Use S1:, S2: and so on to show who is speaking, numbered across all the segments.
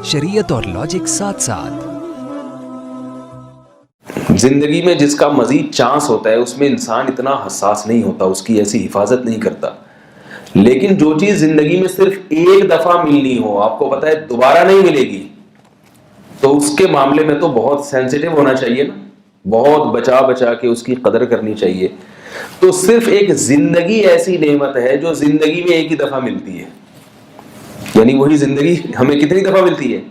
S1: शरीयत और लॉजिक साथ साथ।
S2: जिंदगी में जिसका मजीद चांस होता है उसमें इंसान इतना हसास नहीं होता, उसकी ऐसी हिफाजत नहीं करता। लेकिन जो चीज जिंदगी में सिर्फ एक दफा मिलनी हो, आपको पता है दोबारा नहीं मिलेगी, तो उसके मामले में तो बहुत सेंसिटिव होना चाहिए ना, बहुत बचा बचा के उसकी कदर करनी चाहिए। तो सिर्फ एक जिंदगी ऐसी नेमत है जो जिंदगी में एक ही दफा मिलती है, यानी वही जिंदगी हमें कितनी दफा मिलती है?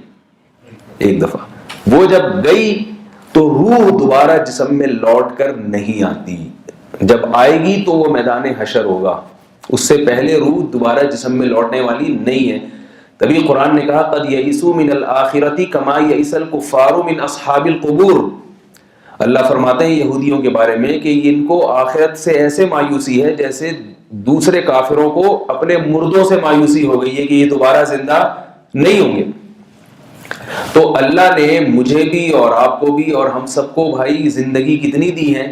S2: एक दफा। वो जब गई तो रूह दोबारा जिस्म में लौट कर नहीं आती, जब आएगी तो वो मैदान हशर होगा, उससे पहले रूह दोबारा जिस्म में लौटने वाली नहीं है। तभी कुरान ने कहा क़द यइसू मिनल आखिरती कमा यइसल कुफ़ारु मिन अस्हाबिल क़ुबूर। अल्लाह फरमाते हैं यहूदियों के बारे में कि इनको आखिरत से ऐसे मायूसी है जैसे दूसरे काफिरों को अपने मुर्दों से मायूसी हो गई है कि ये दोबारा जिंदा नहीं होंगे। तो अल्लाह ने मुझे भी और आपको भी और हम सबको भाई जिंदगी कितनी दी है?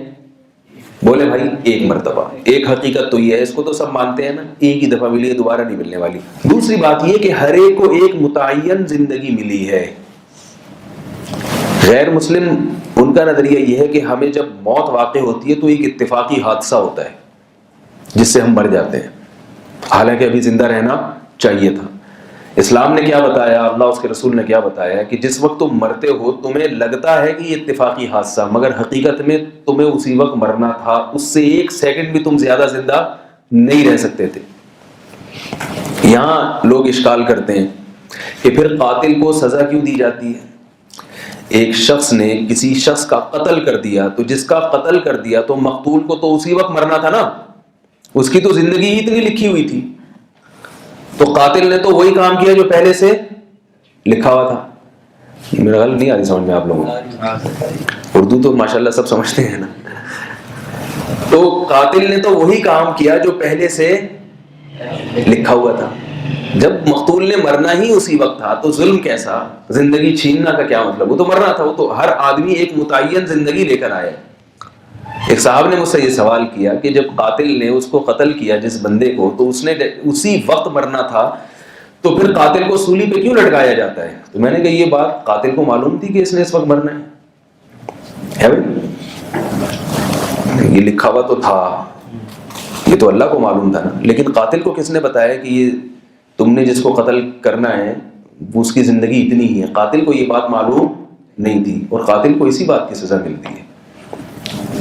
S2: बोले भाई एक मर्तबा। एक हकीकत तो ये है, इसको तो सब मानते हैं ना, एक ही दफा मिली है, दोबारा नहीं मिलने वाली। दूसरी बात ये कि हर एक को एक मुतय्यन जिंदगी मिली है। गैर मुस्लिम उनका नजरिया यह है कि हमें जब मौत वाक़ई होती है तो एक इत्तेफाकी हादसा होता है जिससे हम मर जाते हैं, हालांकि अभी जिंदा रहना चाहिए था। इस्लाम ने क्या बताया, अल्लाह उसके रसूल ने क्या बताया कि जिस वक्त तुम मरते हो तुम्हें लगता है कि ये इत्तेफाकी हादसा, मगर हकीकत में तुम्हें उसी वक्त मरना था, उससे एक सेकंड भी तुम ज्यादा जिंदा नहीं रह सकते थे। यहां लोग इश्काल करते हैं कि फिर कातिल को सजा क्यों दी जाती है? एक शख्स ने किसी शख्स का कत्ल कर दिया, तो जिसका कत्ल कर दिया तो मकतूल को तो उसी वक्त मरना था ना, उसकी तो जिंदगी ही इतनी लिखी हुई थी। तो कातिल ने तो वही काम किया जो पहले से लिखा हुआ था। मेरा ख्याल नहीं आ रही समझ में आप लोगों को, उर्दू तो माशाल्लाह सब समझते हैं ना। तो कातिल ने तो वही काम किया जो पहले से लिखा हुआ था। जब मकतूल ने मरना ही उसी वक्त था तो जुल्म कैसा? जिंदगी छीनना का क्या मतलब? वो तो मरना था, वो तो हर आदमी एक मुतय्यन जिंदगी लेकर आया। एक साहब ने मुझसे ये सवाल किया कि जब कातिल ने उसको कत्ल किया जिस बंदे को, तो उसने उसी वक्त मरना था, तो फिर कातिल को सूली पे क्यों लटकाया जाता है? तो मैंने कहा ये बात कातिल को मालूम थी कि इसने इस वक्त मरना है भाई, ये लिखा हुआ तो था, ये तो अल्लाह को मालूम था ना। लेकिन कातिल को किसने बताया कि ये तुमने जिसको कत्ल करना है वो उसकी जिंदगी इतनी ही है? कातिल को ये बात मालूम नहीं थी, और कातिल को इसी बात की सजा मिलती है,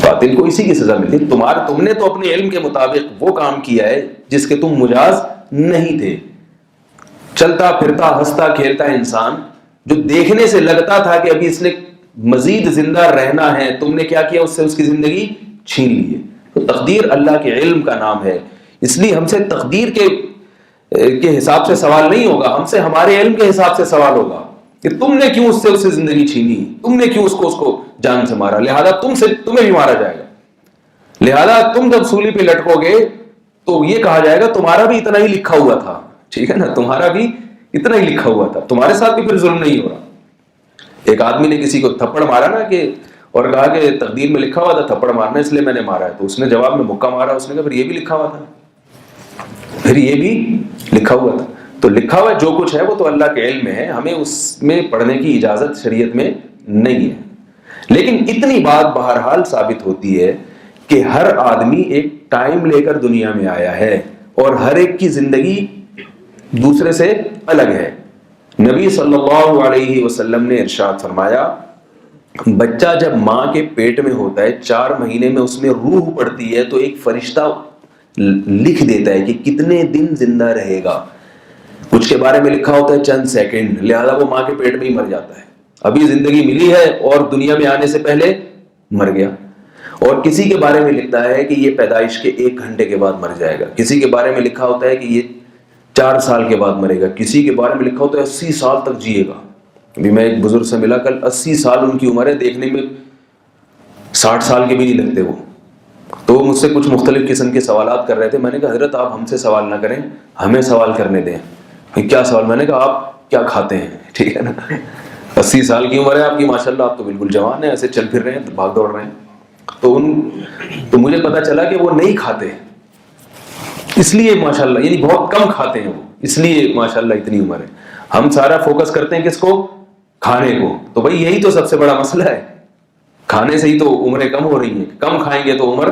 S2: कातिल को इसी की सजा मिलती है। तुमने तो अपने इल्म के मुताबिक वो काम किया है जिसके तुम मुजाज नहीं थे। चलता फिरता हंसता खेलता इंसान जो देखने से लगता था कि अभी इसने मजीद जिंदा रहना है, तुमने क्या किया? उससे उसकी जिंदगी छीन ली है। तो तकदीर अल्लाह के इल्म का नाम है, इसलिए हमसे तकदीर के हिसाब से सवाल नहीं होगा, हमसे हमारे इल्म के हिसाब से सवाल होगा कि तुमने क्यों उससे जिंदगी छीनी, तुमने क्यों उसको जान से मारा, लिहाजा तुम्हें भी मारा जाएगा। लिहाजा तुम जब सूली पे लटकोगे तो ये कहा जाएगा तुम्हारा भी इतना ही लिखा हुआ था, ठीक है ना, तुम्हारा भी इतना ही लिखा हुआ था, तुम्हारे साथ भी फिर जुल्म नहीं हो रहा। एक आदमी ने किसी को थप्पड़ मारा ना कि, और कहा कि तकदीर में लिखा हुआ था थप्पड़ मारना, इसलिए मैंने मारा है। तो उसने जवाब में मुक्का मारा, उसने कहा फिर ये भी लिखा हुआ था, फिर ये भी लिखा हुआ था। तो लिखा हुआ जो कुछ है वो तो अल्लाह के इल्म में है, हमें उसमें पढ़ने की इजाजत शरीयत में नहीं है। लेकिन इतनी बात बहरहाल साबित होती है कि हर आदमी एक टाइम लेकर दुनिया में आया है और हर एक की जिंदगी दूसरे से अलग है। नबी सल्लल्लाहु अलैहि वसल्लम ने इरशाद फरमाया, बच्चा जब माँ के पेट में होता है 4 महीने में उसमें रूह पड़ती है तो एक फरिश्ता लिख देता है कि कितने दिन जिंदा रहेगा। कुछ के बारे में लिखा होता है चंद सेकंड, लिहाजा वो माँ के पेट में ही मर जाता है। अभी जिंदगी मिली है और दुनिया में आने से पहले मर गया। और किसी के बारे में लिखता है कि ये पैदाइश के 1 घंटे के बाद मर जाएगा, किसी के बारे में लिखा होता है कि ये 4 साल के बाद मरेगा, किसी के बारे में लिखा होता है 80 साल तक जिएगा। अभी मैं एक बुजुर्ग से मिला कल, 80 साल उनकी उम्र है, देखने में 60 साल के भी नहीं लगते वो। तो वो मुझसे कुछ मुख्तलिफ किस्म के सवालात कर रहे थे। मैंने कहा हजरत आप हमसे सवाल ना करें, हमें सवाल करने दें। क्या सवाल? मैंने कहा आप क्या खाते हैं, ठीक है ना, 80 साल की उम्र है आपकी, माशाल्लाह आप तो बिल्कुल जवान है, ऐसे चल फिर रहे हैं, भाग दौड़ रहे हैं। तो मुझे पता चला कि वो नहीं खाते, इसलिए माशाल्लाह, यानी बहुत कम खाते हैं वो, इसलिए माशाल्लाह इतनी उम्र है। ہم سارا فوکس کرتے ہیں کس کو؟ کھانے کو. تو بھائی یہی تو سب سے بڑا مسئلہ ہے. کھانے سے ہی تو عمریں کم ہو رہی ہیں. کم کھائیں گے تو عمر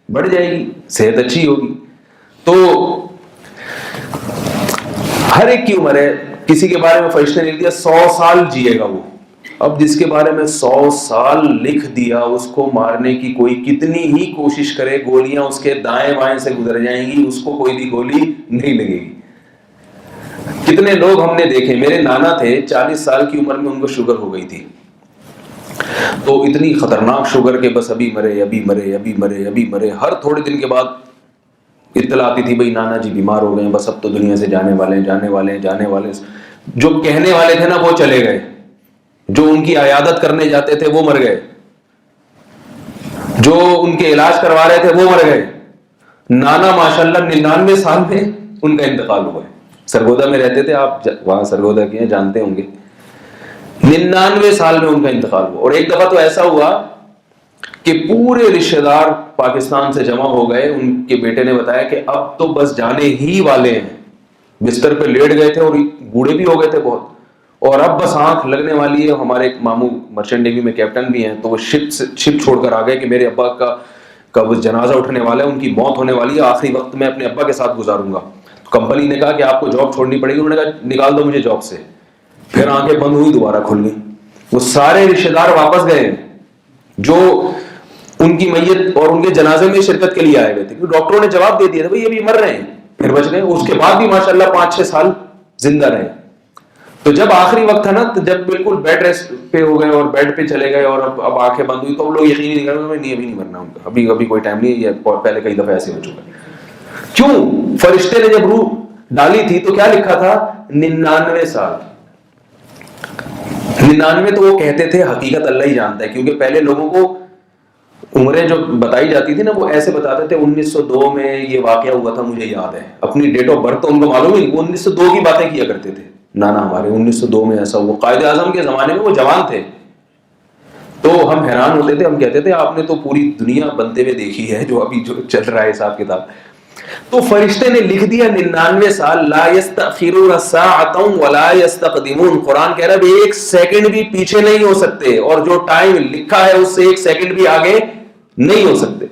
S2: بڑھ جائے گی, صحت اچھی ہوگی. تو ہر ایک کی عمر ہے. کسی کے بارے میں فرشتے نے لکھ دیا 100 سال جیے گا وہ. اب جس کے بارے میں 100 سال لکھ دیا, اس کو مارنے کی کوئی کتنی ہی کوشش کرے, گولیاں اس کے دائیں بائیں سے گزر جائیں گی, اس کو کوئی بھی گولی نہیں لگے گی. کتنے لوگ ہم نے دیکھے, میرے نانا تھے 40 سال کی عمر میں ان کو شوگر ہو گئی تھی. تو اتنی خطرناک شوگر کہ بس ابھی مرے ابھی مرے ابھی مرے ابھی مرے. ہر تھوڑے دن کے بعد اطلاع آتی تھی بھائی نانا جی بیمار ہو گئے ہیں, بس اب تو دنیا سے جانے والے ہیں جانے والے ہیں جانے والے. جو کہنے والے تھے نا وہ چلے گئے, جو ان کی عیادت کرنے جاتے تھے وہ مر گئے, جو ان کے علاج کروا رہے تھے وہ مر گئے. نانا ماشاءاللہ 99 سال میں ان کا انتقال ہوا ہے. سرگودا میں رہتے تھے, آپ وہاں سرگودا کے ہیں جانتے ہوں گے. 99 سال میں ان کا انتقال ہوا. اور ایک دفعہ تو ایسا ہوا کہ پورے رشتہ دار پاکستان سے جمع ہو گئے. ان کے بیٹے نے بتایا کہ اب تو بس جانے ہی والے ہیں. بستر پہ لیٹ گئے تھے اور بوڑھے بھی ہو گئے تھے بہت, اور اب بس آنکھ لگنے والی ہے. ہمارے ایک ماموں مرچنٹ نیوی میں کیپٹن بھی ہیں, تو وہ شپ چھوڑ کر آ گئے کہ میرے ابا کا وہ جنازہ اٹھنے والا ہے, ان کی موت ہونے والی ہے, آخری وقت میں اپنے ابا کے ساتھ گزاروں گا. کمپنی نے کہا کہ آپ کو جاب چھوڑنی پڑے گی. انہوں نے کہا نکال دو مجھے جاب سے. پھر آنکھیں بند ہوئی, دوبارہ کھل گئی. وہ سارے رشتہ دار واپس گئے جو ان کی میت اور ان کے جنازے میں شرکت کے لیے آئے ہوئے تھے, کیونکہ ڈاکٹروں نے جواب دے دیا تھا بھائی ابھی مر رہے ہیں. پھر بچ گئے. اس کے بعد بھی ماشاءاللہ 5-6 سال زندہ رہے. تو جب آخری وقت تھا نا, تو جب بالکل بیڈ ریسٹ پہ ہو گئے اور بیڈ پہ چلے گئے اور اب آنکھیں بند ہوئی, تو اب لوگ یقین نہیں کر رہے ابھی نہیں مرنا, ابھی کوئی ٹائم نہیں ہے, پہلے کئی دفعہ ایسے ہو چکا ہے. کیوں؟ فرشتے نے جب روح ڈالی تھی تو کیا لکھا تھا؟ 99 سال. 99 تو وہ کہتے تھے, حقیقت اللہ ہی جانتا ہے, کیونکہ پہلے لوگوں کو عمریں جو بتائی جاتی تھی نا وہ ایسے بتاتے تھے 1902 میں یہ واقعہ ہوا تھا, مجھے یاد ہے. اپنی ڈیٹ آف برتھ تو ان کو معلوم ہی, وہ 1902 کی باتیں کیا کرتے تھے. نانا ہمارے 1902 میں ایسا ہوا. قائد اعظم کے زمانے میں وہ جوان تھے. تو ہم حیران ہوتے تھے, ہم کہتے تھے آپ نے تو پوری دنیا بنتے ہوئے دیکھی ہے, جو ابھی جو چل رہا ہے حساب کتاب. تو فرشتے نے لکھ دیا 99 سال. لا یستأخرون ساعۃ ولا یستقدمون. قرآن کہہ رہا ہے ایک سیکنڈ بھی پیچھے نہیں ہو سکتے, اور جو ٹائم لکھا ہے اس سے ایک سیکنڈ بھی آگے نہیں ہو سکتے.